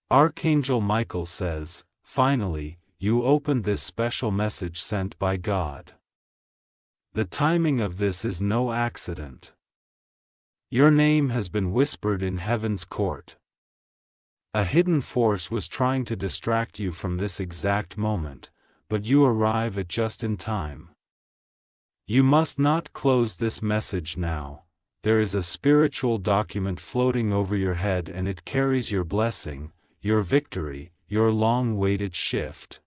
Archangel Michael says, finally, you opened this special message sent by God. The timing of this is no accident. Your name has been whispered in heaven's court. A hidden force was trying to distract you from this exact moment, but you arrive at just in time. You must not close this message now. There is a spiritual document floating over your head and it carries your blessing, your victory, your long-awaited shift.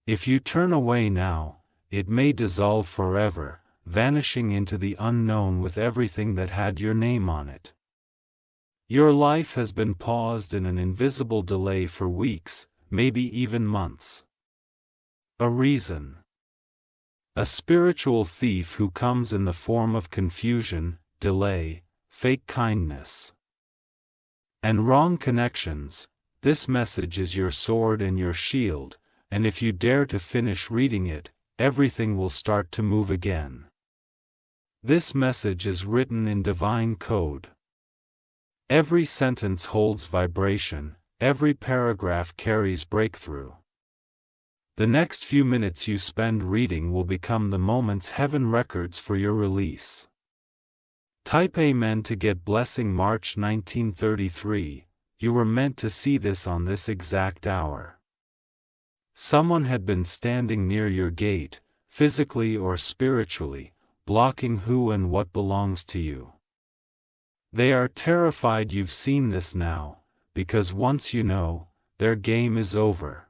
If you turn away now, it may dissolve forever, vanishing into the unknown with everything that had your name on it. Your life has been paused in an invisible delay for weeks, maybe even months. A reason. A spiritual thief who comes in the form of confusion, delay, fake kindness, and wrong connections. This message is your sword and your shield, and if you dare to finish reading it, everything will start to move again. This message is written in divine code. Every sentence holds vibration, every paragraph carries breakthrough. The next few minutes you spend reading will become the moments heaven records for your release. Type Amen to get blessing. March 1933, you were meant to see this on this exact hour. Someone had been standing near your gate, physically or spiritually, blocking who and what belongs to you. They are terrified you've seen this now, because once you know, their game is over.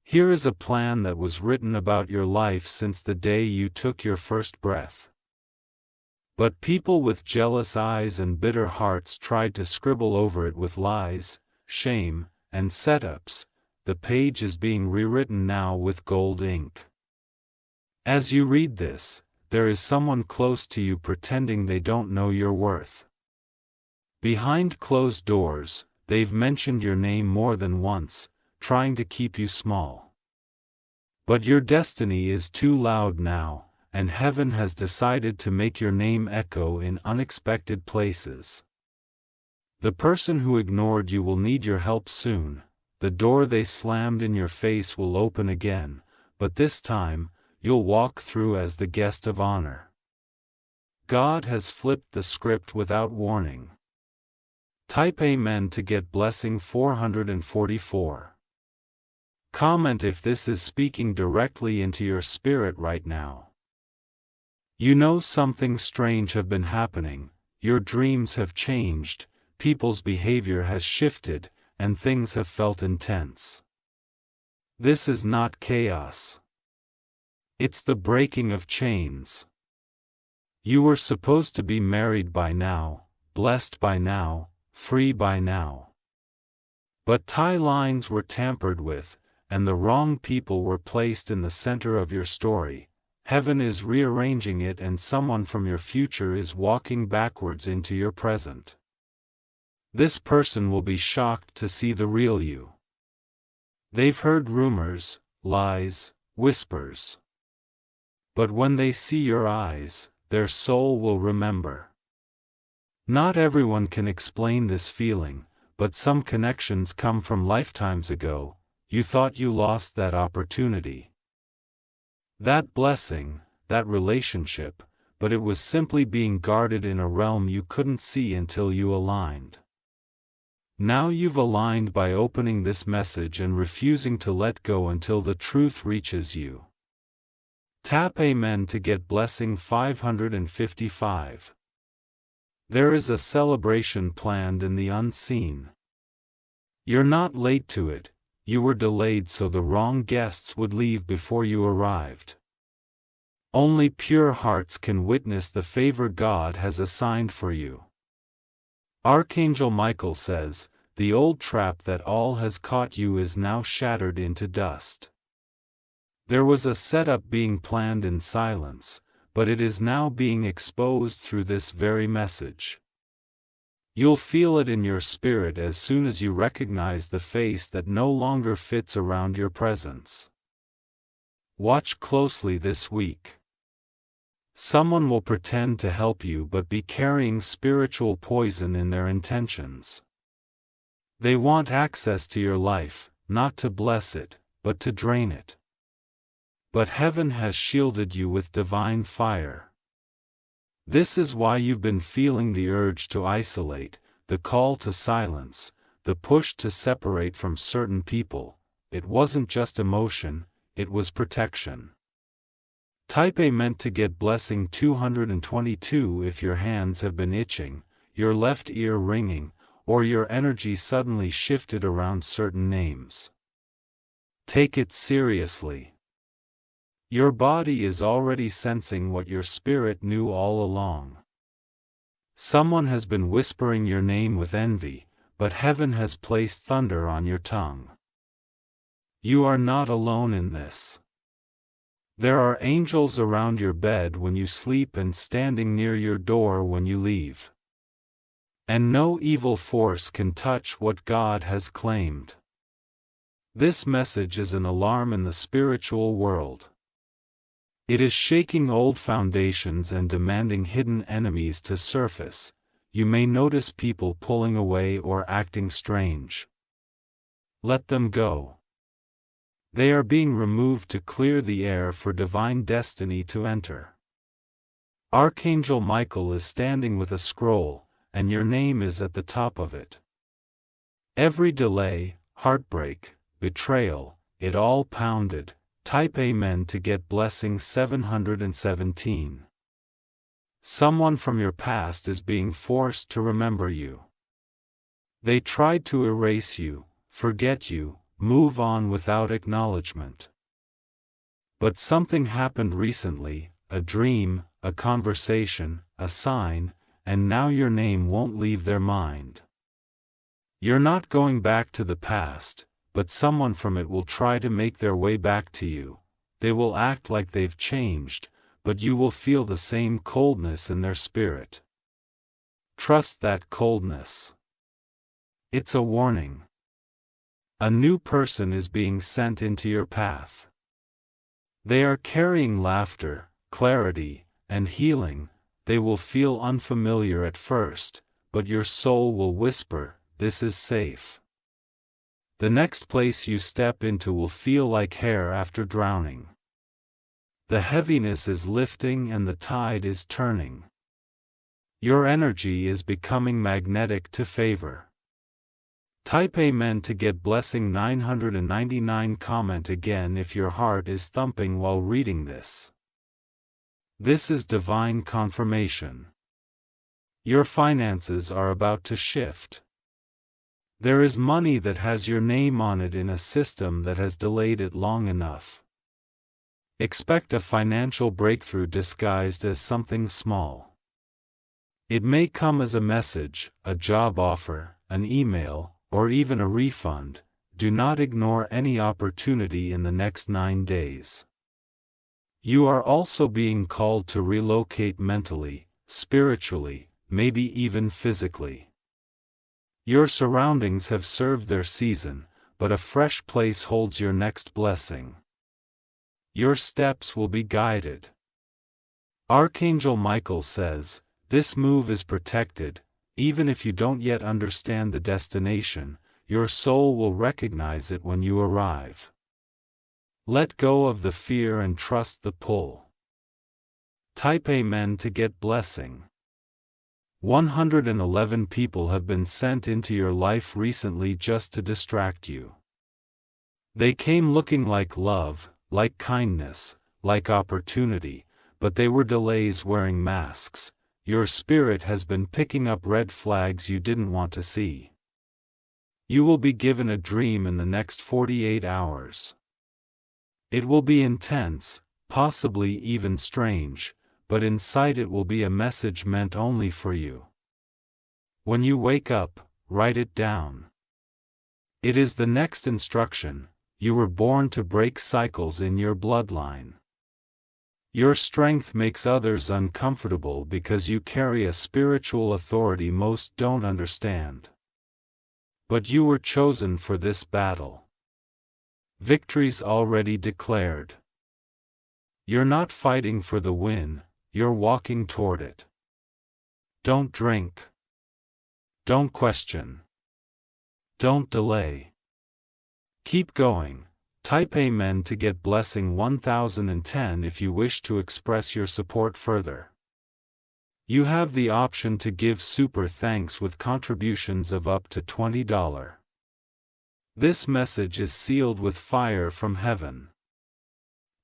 Here is a plan that was written about your life since the day you took your first breath. But people with jealous eyes and bitter hearts tried to scribble over it with lies, shame, and setups. The page is being rewritten now with gold ink. As you read this, there is someone close to you pretending they don't know your worth. Behind closed doors, they've mentioned your name more than once, trying to keep you small. But your destiny is too loud now, and heaven has decided to make your name echo in unexpected places. The person who ignored you will need your help soon. The door they slammed in your face will open again, but this time, you'll walk through as the guest of honor. God has flipped the script without warning. Type Amen to get blessing. 444. Comment if this is speaking directly into your spirit right now. You know something strange have been happening, your dreams have changed, people's behavior has shifted, and things have felt intense. This is not chaos. It's the breaking of chains. You were supposed to be married by now, blessed by now, free by now. But tie lines were tampered with, and the wrong people were placed in the center of your story. Heaven is rearranging it and someone from your future is walking backwards into your present. This person will be shocked to see the real you. They've heard rumors, lies, whispers. But when they see your eyes, their soul will remember. Not everyone can explain this feeling, but some connections come from lifetimes ago. You thought you lost that opportunity, that blessing, that relationship, but it was simply being guarded in a realm you couldn't see until you aligned. Now you've aligned by opening this message and refusing to let go until the truth reaches you. Tap Amen to get blessing. 555. There is a celebration planned in the unseen. You're not late to it. You were delayed so the wrong guests would leave before you arrived. Only pure hearts can witness the favor God has assigned for you. Archangel Michael says, the old trap that all has caught you is now shattered into dust. There was a setup being planned in silence, but it is now being exposed through this very message. You'll feel it in your spirit as soon as you recognize the face that no longer fits around your presence. Watch closely this week. Someone will pretend to help you but be carrying spiritual poison in their intentions. They want access to your life, not to bless it, but to drain it. But heaven has shielded you with divine fire. This is why you've been feeling the urge to isolate, the call to silence, the push to separate from certain people. It wasn't just emotion, it was protection. Type Amen to get blessing 222 if your hands have been itching, your left ear ringing, or your energy suddenly shifted around certain names. Take it seriously. Your body is already sensing what your spirit knew all along. Someone has been whispering your name with envy, but heaven has placed thunder on your tongue. You are not alone in this. There are angels around your bed when you sleep and standing near your door when you leave. And no evil force can touch what God has claimed. This message is an alarm in the spiritual world. It is shaking old foundations and demanding hidden enemies to surface. You may notice people pulling away or acting strange. Let them go. They are being removed to clear the air for divine destiny to enter. Archangel Michael is standing with a scroll, and your name is at the top of it. Every delay, heartbreak, betrayal, it all pounded. Type Amen to get blessing 717. Someone from your past is being forced to remember you. They tried to erase you, forget you, move on without acknowledgement. But something happened recently, a dream, a conversation, a sign, and now your name won't leave their mind. You're not going back to the past, but someone from it will try to make their way back to you. They will act like they've changed, but you will feel the same coldness in their spirit. Trust that coldness. It's a warning. A new person is being sent into your path. They are carrying laughter, clarity, and healing. They will feel unfamiliar at first, but your soul will whisper, "This is safe." The next place you step into will feel like hair after drowning. The heaviness is lifting and the tide is turning. Your energy is becoming magnetic to favor. Type Amen to get blessing 999. Comment again if your heart is thumping while reading this. This is divine confirmation. Your finances are about to shift. There is money that has your name on it in a system that has delayed it long enough. Expect a financial breakthrough disguised as something small. It may come as a message, a job offer, an email, or even a refund. Do not ignore any opportunity in the next 9 days. You are also being called to relocate mentally, spiritually, maybe even physically. Your surroundings have served their season, but a fresh place holds your next blessing. Your steps will be guided. Archangel Michael says, this move is protected. Even if you don't yet understand the destination, your soul will recognize it when you arrive. Let go of the fear and trust the pull. Type Amen to get blessing. 111 people have been sent into your life recently just to distract you. They came looking like love, like kindness, like opportunity, but they were delays wearing masks. Your spirit has been picking up red flags you didn't want to see. You will be given a dream in the next 48 hours. It will be intense, possibly even strange, but inside it will be a message meant only for you. When you wake up, write it down. It is the next instruction. You were born to break cycles in your bloodline. Your strength makes others uncomfortable because you carry a spiritual authority most don't understand. But you were chosen for this battle. Victory's already declared. You're not fighting for the win, you're walking toward it. Don't drink. Don't question. Don't delay. Keep going. Type Amen to get blessing 1010 if you wish to express your support further. You have the option to give super thanks with contributions of up to $20. This message is sealed with fire from heaven.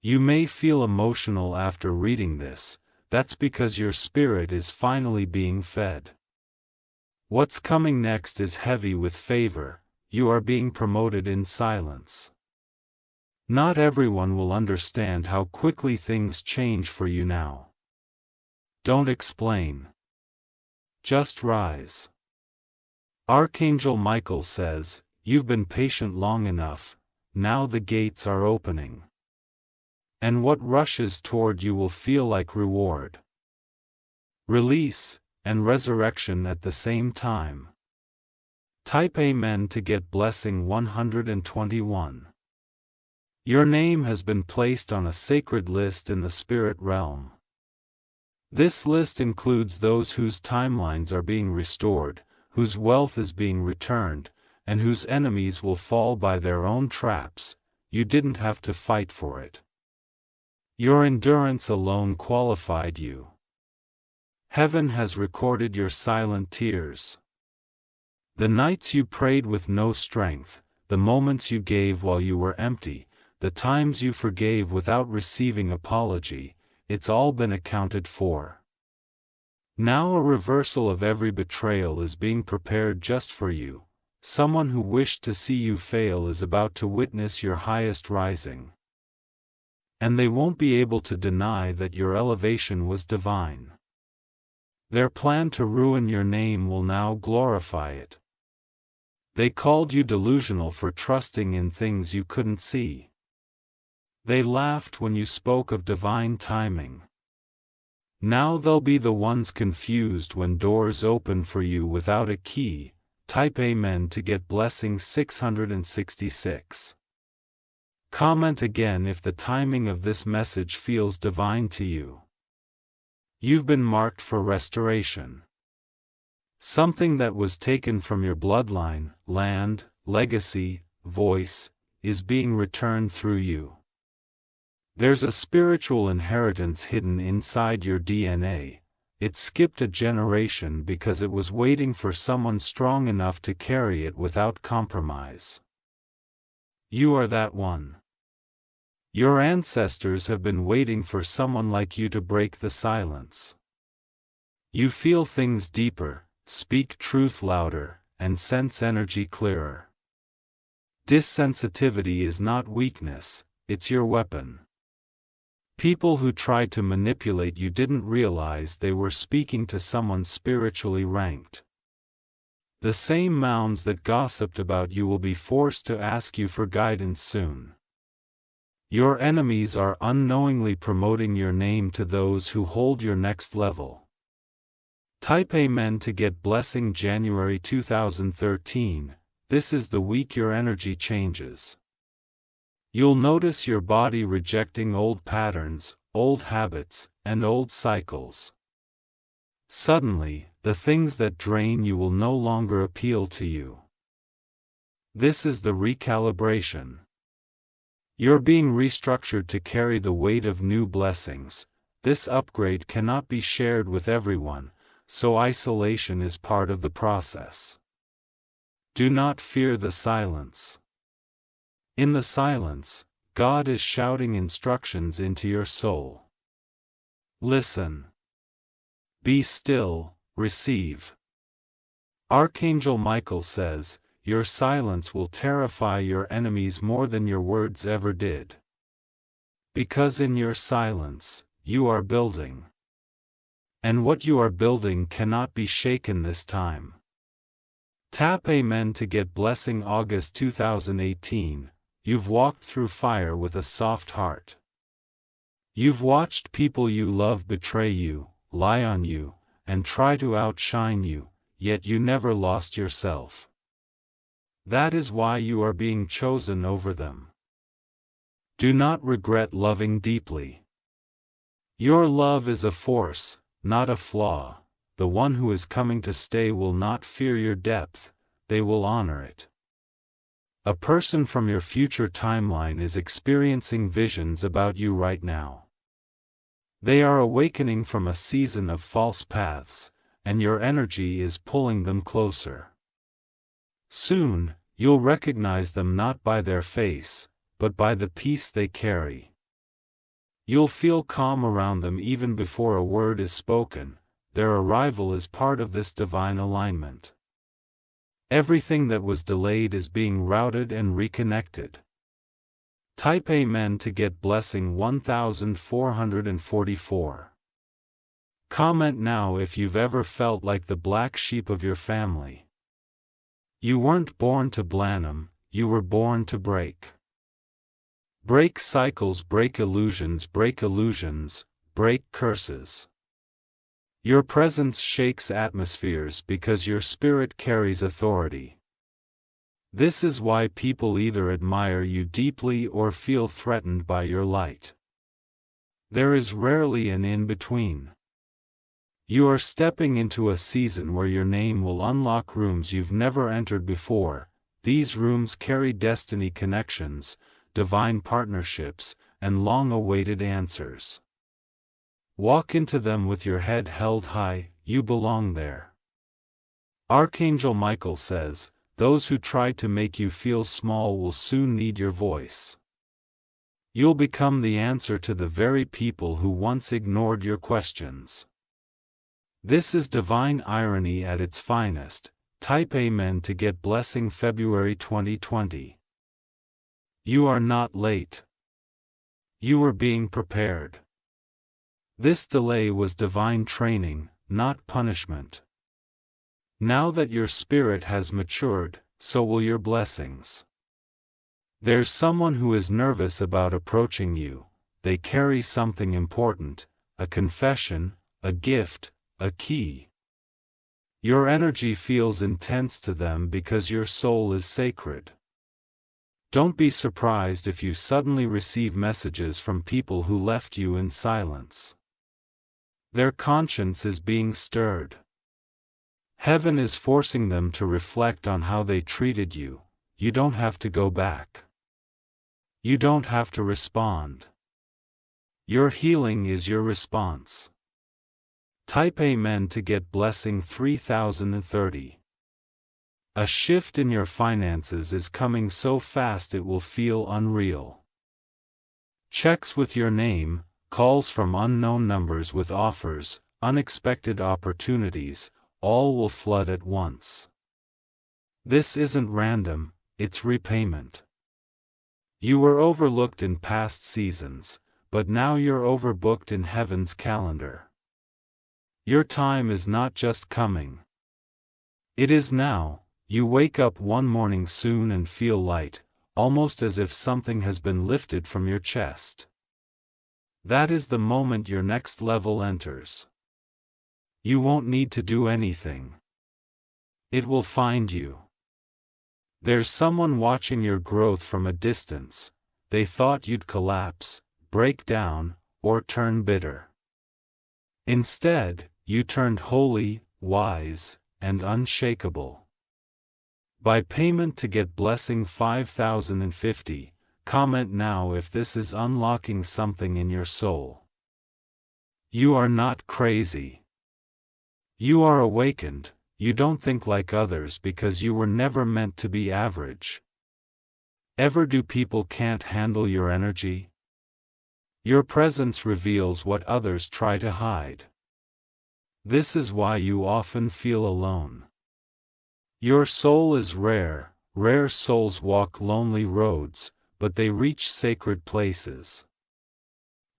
You may feel emotional after reading this, that's because your spirit is finally being fed. What's coming next is heavy with favor. You are being promoted in silence. Not everyone will understand how quickly things change for you now. Don't explain. Just rise. Archangel Michael says, "You've been patient long enough, now the gates are opening. And what rushes toward you will feel like reward. Release and resurrection at the same time." Type Amen to get blessing 121. Your name has been placed on a sacred list in the spirit realm. This list includes those whose timelines are being restored, whose wealth is being returned, and whose enemies will fall by their own traps. You didn't have to fight for it. Your endurance alone qualified you. Heaven has recorded your silent tears. The nights you prayed with no strength, the moments you gave while you were empty, the times you forgave without receiving apology, it's all been accounted for. Now a reversal of every betrayal is being prepared just for you. Someone who wished to see you fail is about to witness your highest rising. And they won't be able to deny that your elevation was divine. Their plan to ruin your name will now glorify it. They called you delusional for trusting in things you couldn't see. They laughed when you spoke of divine timing. Now they'll be the ones confused when doors open for you without a key. Type Amen to get blessing 666. Comment again if the timing of this message feels divine to you. You've been marked for restoration. Something that was taken from your bloodline, land, legacy, voice, is being returned through you. There's a spiritual inheritance hidden inside your DNA. It skipped a generation because it was waiting for someone strong enough to carry it without compromise. You are that one. Your ancestors have been waiting for someone like you to break the silence. You feel things deeper, speak truth louder, and sense energy clearer. Dissensitivity is not weakness, it's your weapon. People who tried to manipulate you didn't realize they were speaking to someone spiritually ranked. The same mounds that gossiped about you will be forced to ask you for guidance soon. Your enemies are unknowingly promoting your name to those who hold your next level. Type Amen to get blessing January 2013. This is the week your energy changes. You'll notice your body rejecting old patterns, old habits, and old cycles. Suddenly, the things that drain you will no longer appeal to you. This is the recalibration. You're being restructured to carry the weight of new blessings. This upgrade cannot be shared with everyone, so isolation is part of the process. Do not fear the silence. In the silence, God is shouting instructions into your soul. Listen. Be still, receive. Archangel Michael says, your silence will terrify your enemies more than your words ever did. Because in your silence, you are building. And what you are building cannot be shaken this time. Tap Amen to get blessing August 2018. You've walked through fire with a soft heart. You've watched people you love betray you, lie on you, and try to outshine you, yet you never lost yourself. That is why you are being chosen over them. Do not regret loving deeply. Your love is a force, not a flaw. The one who is coming to stay will not fear your depth, they will honor it. A person from your future timeline is experiencing visions about you right now. They are awakening from a season of false paths, and your energy is pulling them closer. Soon, you'll recognize them not by their face, but by the peace they carry. You'll feel calm around them even before a word is spoken. Their arrival is part of this divine alignment. Everything that was delayed is being routed and reconnected. Type Amen to get blessing 1444. Comment now if you've ever felt like the black sheep of your family. You weren't born to blam, you were born to break. Break cycles, break illusions, break curses. Your presence shakes atmospheres because your spirit carries authority. This is why people either admire you deeply or feel threatened by your light. There is rarely an in-between. You are stepping into a season where your name will unlock rooms you've never entered before. These rooms carry destiny connections, divine partnerships, and long-awaited answers. Walk into them with your head held high, you belong there. Archangel Michael says, those who tried to make you feel small will soon need your voice. You'll become the answer to the very people who once ignored your questions. This is divine irony at its finest. Type Amen to get blessing February 2020. You are not late. You are being prepared. This delay was divine training, not punishment. Now that your spirit has matured, so will your blessings. There's someone who is nervous about approaching you. They carry something important, a confession, a gift, a key. Your energy feels intense to them because your soul is sacred. Don't be surprised if you suddenly receive messages from people who left you in silence. Their conscience is being stirred. Heaven is forcing them to reflect on how they treated you. You don't have to go back. You don't have to respond. Your healing is your response. Type Amen to get blessing 3030. A shift in your finances is coming so fast it will feel unreal. Checks with your name, calls from unknown numbers with offers, unexpected opportunities, all will flood at once. This isn't random, it's repayment. You were overlooked in past seasons, but now you're overbooked in heaven's calendar. Your time is not just coming. It is now. You wake up one morning soon and feel light, almost as if something has been lifted from your chest. That is the moment your next level enters. You won't need to do anything. It will find you. There's someone watching your growth from a distance. They thought you'd collapse, break down, or turn bitter. Instead, you turned holy, wise, and unshakable. By payment to get blessing 5050, comment now if this is unlocking something in your soul. You are not crazy. You are awakened. You don't think like others because you were never meant to be average. Ever do people can't handle your energy? Your presence reveals what others try to hide. This is why you often feel alone. Your soul is rare. Rare souls walk lonely roads, but they reach sacred places.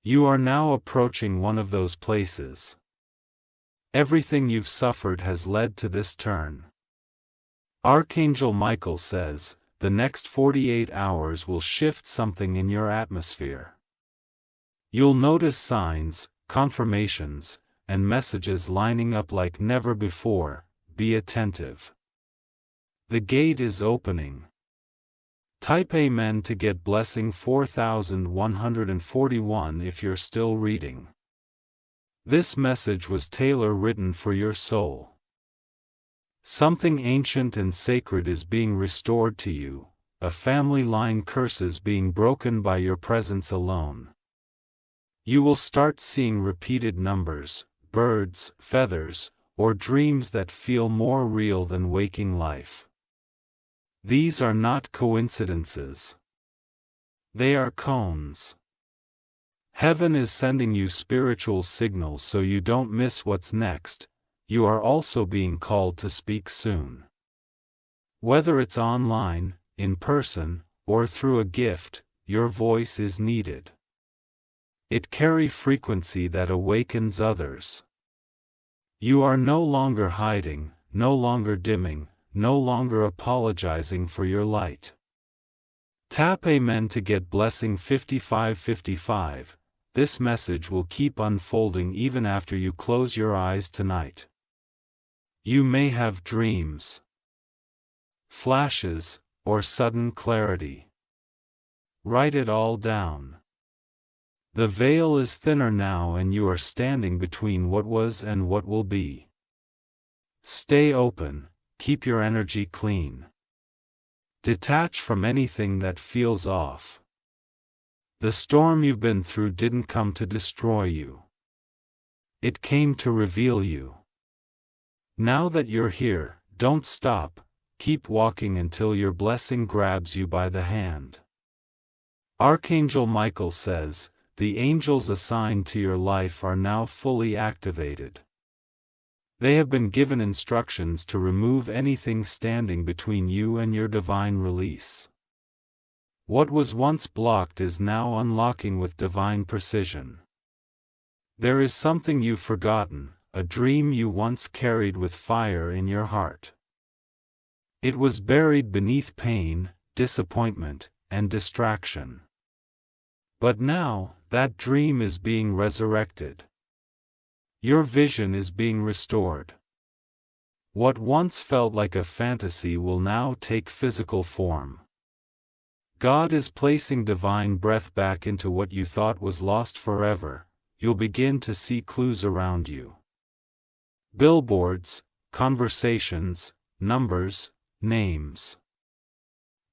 You are now approaching one of those places. Everything you've suffered has led to this turn. Archangel Michael says, the next 48 hours will shift something in your atmosphere. You'll notice signs, confirmations, and messages lining up like never before. Be attentive. The gate is opening. Type Amen to get blessing 4141 if you're still reading. This message was tailor-written for your soul. Something ancient and sacred is being restored to you, a family line curses being broken by your presence alone. You will start seeing repeated numbers, birds, feathers, or dreams that feel more real than waking life. These are not coincidences. They are cones. Heaven is sending you spiritual signals so you don't miss what's next. You are also being called to speak soon. Whether it's online, in person, or through a gift, your voice is needed. It carries frequency that awakens others. You are no longer hiding, no longer dimming, no longer apologizing for your light. Tap Amen to get blessing 5555. This message will keep unfolding even after you close your eyes tonight. You may have dreams, flashes, or sudden clarity. Write it all down. The veil is thinner now and you are standing between what was and what will be. Stay open, keep your energy clean. Detach from anything that feels off. The storm you've been through didn't come to destroy you. It came to reveal you. Now that you're here, don't stop, keep walking until your blessing grabs you by the hand. Archangel Michael says, the angels assigned to your life are now fully activated. They have been given instructions to remove anything standing between you and your divine release. What was once blocked is now unlocking with divine precision. There is something you've forgotten, a dream you once carried with fire in your heart. It was buried beneath pain, disappointment, and distraction. But now, that dream is being resurrected. Your vision is being restored. What once felt like a fantasy will now take physical form. God is placing divine breath back into what you thought was lost forever. You'll begin to see clues around you. Billboards, conversations, numbers, names.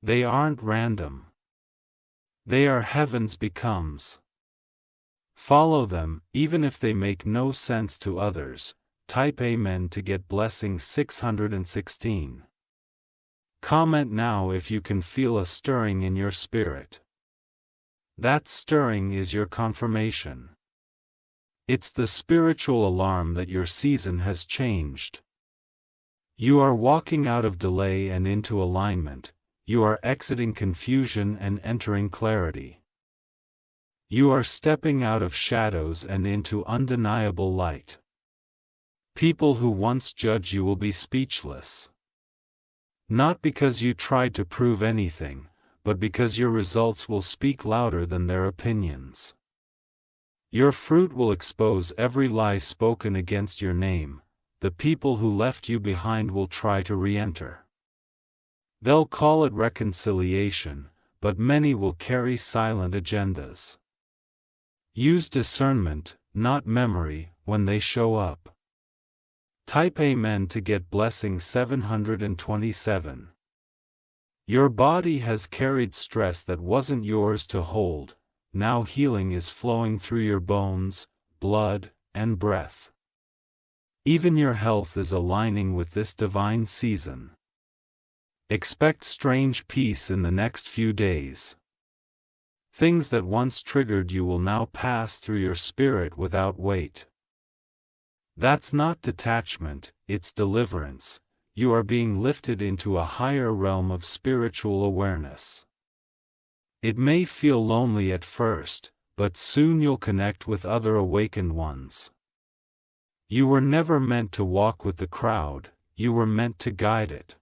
They aren't random. They are heaven's becomes. Follow them, even if they make no sense to others. Type Amen to get blessing 616. Comment now if you can feel a stirring in your spirit. That stirring is your confirmation. It's the spiritual alarm that your season has changed. You are walking out of delay and into alignment. You are exiting confusion and entering clarity. You are stepping out of shadows and into undeniable light. People who once judged you will be speechless. Not because you tried to prove anything, but because your results will speak louder than their opinions. Your fruit will expose every lie spoken against your name. The people who left you behind will try to re-enter. They'll call it reconciliation, but many will carry silent agendas. Use discernment, not memory, when they show up. Type Amen to get blessing 727. Your body has carried stress that wasn't yours to hold. Now healing is flowing through your bones, blood, and breath. Even your health is aligning with this divine season. Expect strange peace in the next few days. Things that once triggered you will now pass through your spirit without weight. That's not detachment, it's deliverance. You are being lifted into a higher realm of spiritual awareness. It may feel lonely at first, but soon you'll connect with other awakened ones. You were never meant to walk with the crowd, you were meant to guide it.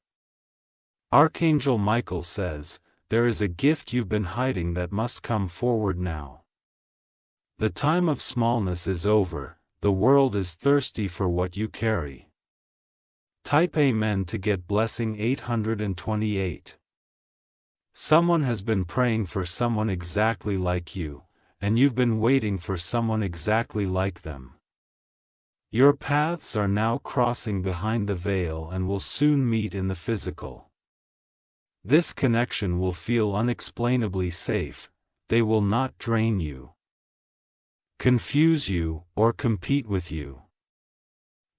Archangel Michael says, there is a gift you've been hiding that must come forward now. The time of smallness is over, the world is thirsty for what you carry. Type Amen to get blessing 828. Someone has been praying for someone exactly like you, and you've been waiting for someone exactly like them. Your paths are now crossing behind the veil and will soon meet in the physical. This connection will feel unexplainably safe. They will not drain you, confuse you, or compete with you.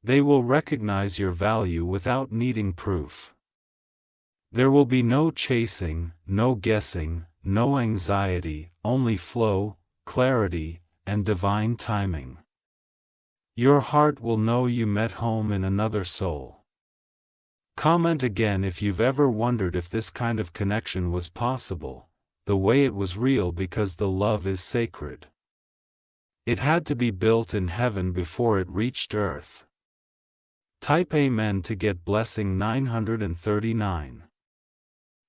They will recognize your value without needing proof. There will be no chasing, no guessing, no anxiety, only flow, clarity, and divine timing. Your heart will know you met home in another soul. Comment again if you've ever wondered if this kind of connection was possible, the way it was real, because the love is sacred. It had to be built in heaven before it reached earth. Type Amen to get blessing 939.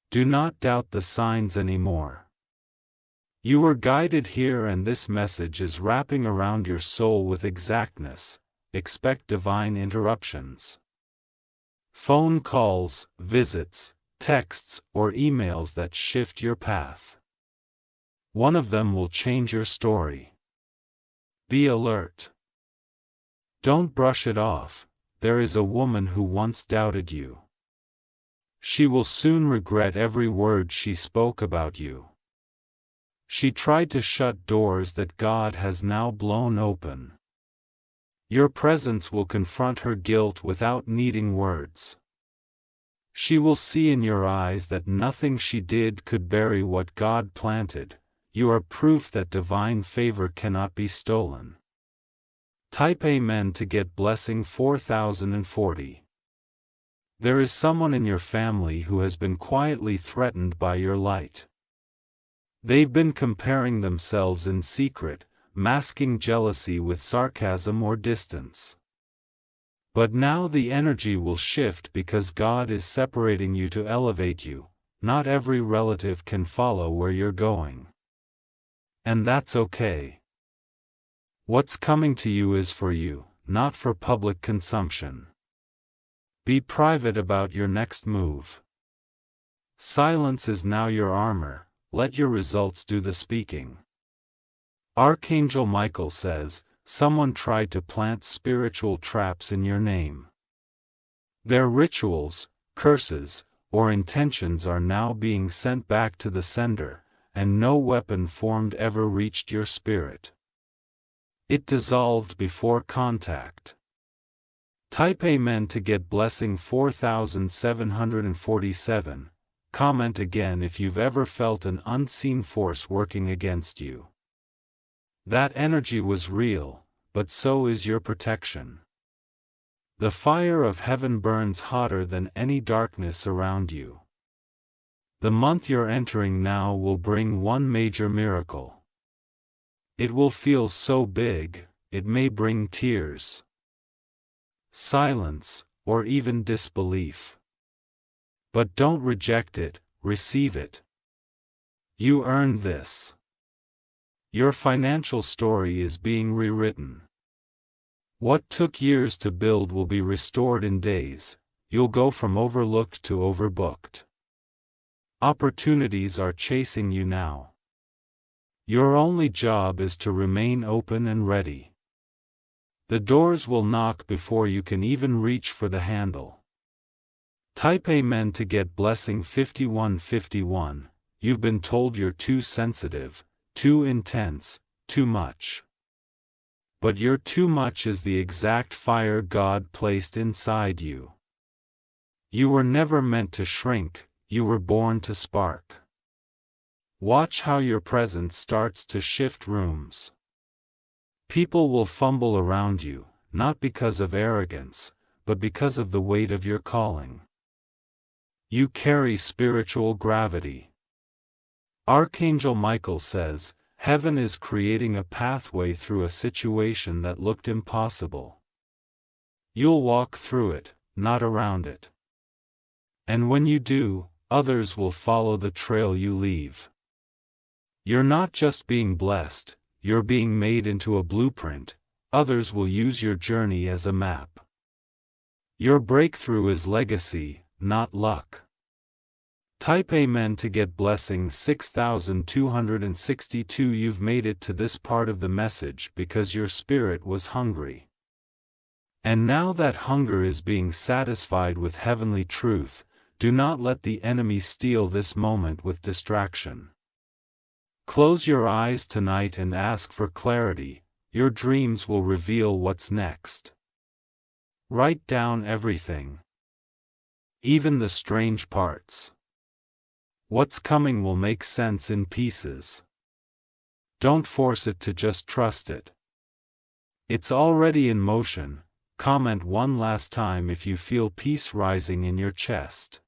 Do not doubt the signs anymore. You were guided here, and this message is wrapping around your soul with exactness. Expect divine interruptions. Phone calls, visits, texts, or emails that shift your path. One of them will change your story. Be alert. Don't brush it off. There is a woman who once doubted you. She will soon regret every word she spoke about you. She tried to shut doors that God has now blown open. Your presence will confront her guilt without needing words. She will see in your eyes that nothing she did could bury what God planted. You are proof that divine favor cannot be stolen. Type Amen to get blessing 4040. There is someone in your family who has been quietly threatened by your light. They've been comparing themselves in secret, masking jealousy with sarcasm or distance. But now the energy will shift because God is separating you to elevate you. Not every relative can follow where you're going. And that's okay. What's coming to you is for you, not for public consumption. Be private about your next move. Silence is now your armor. Let your results do the speaking. Archangel Michael says, someone tried to plant spiritual traps in your name. Their rituals, curses, or intentions are now being sent back to the sender, and no weapon formed ever reached your spirit. It dissolved before contact. Type Amen to get blessing 4747. Comment again if you've ever felt an unseen force working against you. That energy was real, but so is your protection. The fire of heaven burns hotter than any darkness around you. The month you're entering now will bring one major miracle. It will feel so big, it may bring tears, silence, or even disbelief. But don't reject it, receive it. You earned this. Your financial story is being rewritten. What took years to build will be restored in days. You'll go from overlooked to overbooked. Opportunities are chasing you now. Your only job is to remain open and ready. The doors will knock before you can even reach for the handle. Type Amen to get blessing 5151. You've been told you're too sensitive, too intense, too much. But your too much is the exact fire God placed inside you. You were never meant to shrink, you were born to spark. Watch how your presence starts to shift rooms. People will fumble around you, not because of arrogance, but because of the weight of your calling. You carry spiritual gravity. Archangel Michael says, heaven is creating a pathway through a situation that looked impossible. You'll walk through it, not around it. And when you do, others will follow the trail you leave. You're not just being blessed, you're being made into a blueprint. Others will use your journey as a map. Your breakthrough is legacy, not luck. Type Amen to get blessing 6262. You've made it to this part of the message because your spirit was hungry. And now that hunger is being satisfied with heavenly truth. Do not let the enemy steal this moment with distraction. Close your eyes tonight and ask for clarity. Your dreams will reveal what's next. Write down everything, even the strange parts. What's coming will make sense in pieces. Don't force it to just trust it. It's already in motion. Comment one last time if you feel peace rising in your chest.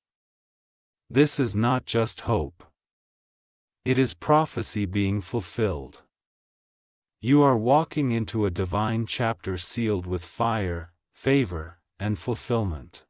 This is not just hope. It is prophecy being fulfilled. You are walking into a divine chapter sealed with fire, favor, and fulfillment.